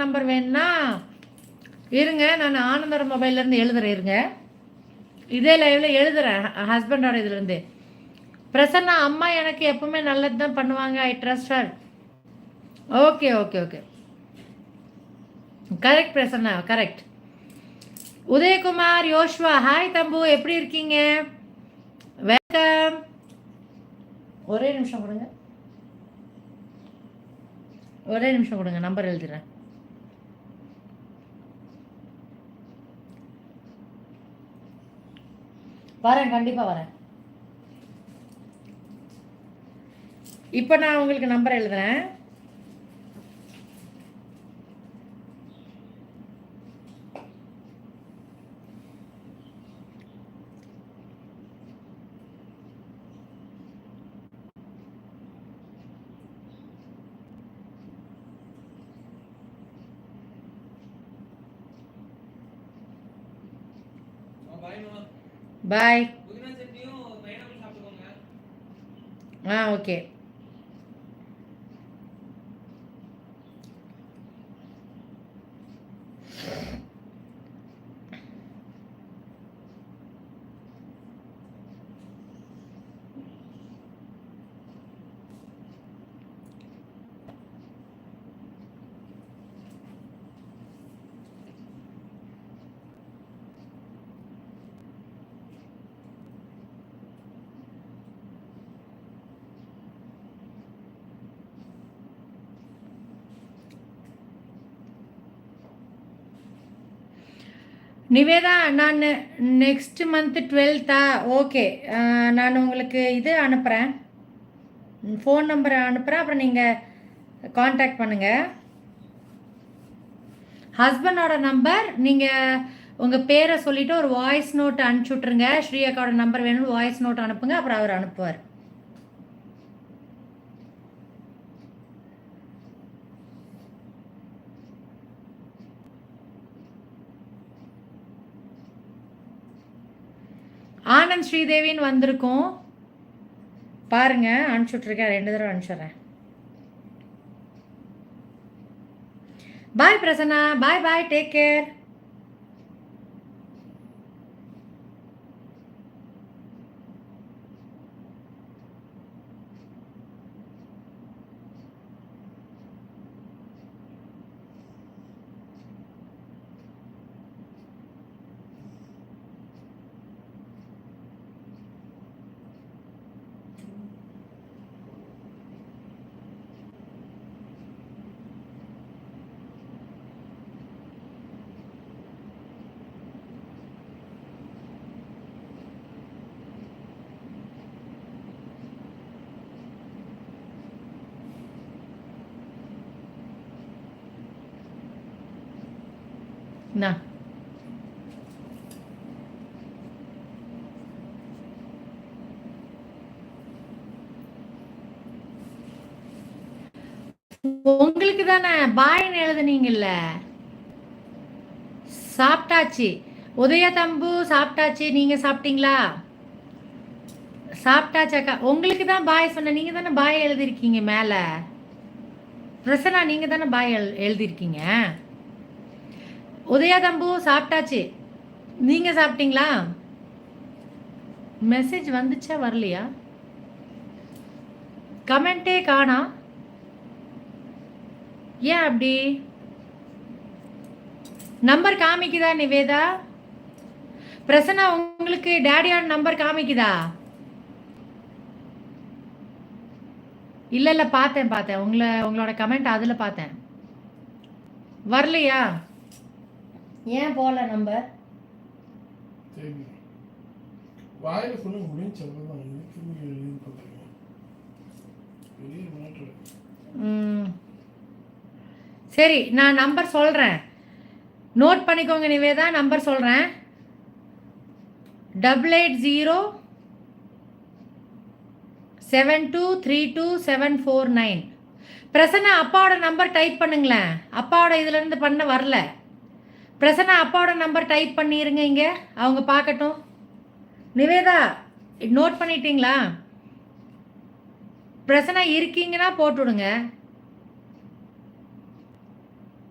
Number வேணும்னா இருங்க, நான் ஆனந்தோட மொபைல்லேருந்து எழுதுறேன். இருங்க, இதே லைவில் எழுதுகிறேன் ஹஸ்பண்டோட இதுலேருந்து. பிரசன்னா அம்மா எனக்கு எப்பவுமே நல்லது தான் பண்ணுவாங்க. I trust her. Okay okay okay, correct Prasanna, correct. Udayakumar Yoshuva, hi Thambu, எப்படி இருக்கீங்க? வெல்கம். ஒரே நிமிஷம் கொடுங்க, ஒரே நிமிஷம் கொடுங்க, நம்பர் எழுதுறேன். வரேன், கண்டிப்பாக வரேன். இப்போ நான் உங்களுக்கு நம்பர் எழுதுறேன். பாய். ஓகே. நிவேதா, நான் நெக்ஸ்ட் மந்த்து 12th ஓகே, நான் உங்களுக்கு இது அனுப்புகிறேன், ஃபோன் நம்பரை அனுப்புகிறேன். அப்புறம் நீங்கள் காண்டாக்ட் பண்ணுங்கள். ஹஸ்பண்டோட நம்பர் நீங்கள் உங்கள் பேரை சொல்லிவிட்டு ஒரு வாய்ஸ் நோட் அனுப்பிச்சி விட்ருங்க. ஸ்ரீயக்காவோட நம்பர் வேணும்னு வாய்ஸ் நோட் அனுப்புங்க, அப்புறம் அவர் அனுப்புவார். ஆனந்த் ஸ்ரீதேவின்னு வந்திருக்கோம் பாருங்க, அனுப்பிச்சுட்ருக்கேன், 2 தடவை அனுப்பிச்சிட்றேன். பாய் பிரசன்னா, பாய் பாய், டேக் கேர். நான் உங்களுக்கு தானே பாய்னு எழுதுனீங்கல்ல, சாப்பிட்டாச்சு. உதய தம்பு சாப்பிட்டாச்சு, நீங்க சாப்பிட்டீங்களா? சாப்பிட்டாச்சாக்கா, உங்களுக்கு தான் பாய் சொன்ன, நீங்க தானே பாய் எழுதிருக்கீங்க மேல. பிரசனா, நீங்க தானே பாய் எழுதிருக்கீங்க. உதயா தம்பு சாப்பிட்டாச்சு, நீங்க சாப்பிட்டீங்களா? மெசேஜ் வந்துச்சா வரலையா? கமெண்டே காணா, ஏன் அப்படி? நம்பர் காமிக்குதா நிவேதா? பிரசன்னா, உங்களுக்கு டேடியோட நம்பர் காமிக்குதா? இல்ல இல்ல, பார்த்தேன் பார்த்தேன், உங்களோட கமெண்ட் அதுல பார்த்தேன். வரலையா? ஏன் போல நம்பர்? வாயில சொல்லுங்க, முடிஞ்சு. சரி, நான் நம்பர் சொல்றேன், நோட் பண்ணிக்கோங்க நிவேதா. நம்பர் சொல்றேன், 8807232749. பிரசன்னா, அப்பாவோட நம்பர் டைப் பண்ணுங்களேன். அப்பாவோட இதுல இருந்து பண்ண வரல. பிரசன்னா, அப்பாவோட நம்பர் டைப் பண்ணிருங்க, இங்க அவங்க பார்க்கட்டும். நிவேதா, நோட் பண்ணிட்டீங்களா? பிரசன்னா இருக்கீங்கன்னா போட்டுவிடுங்க.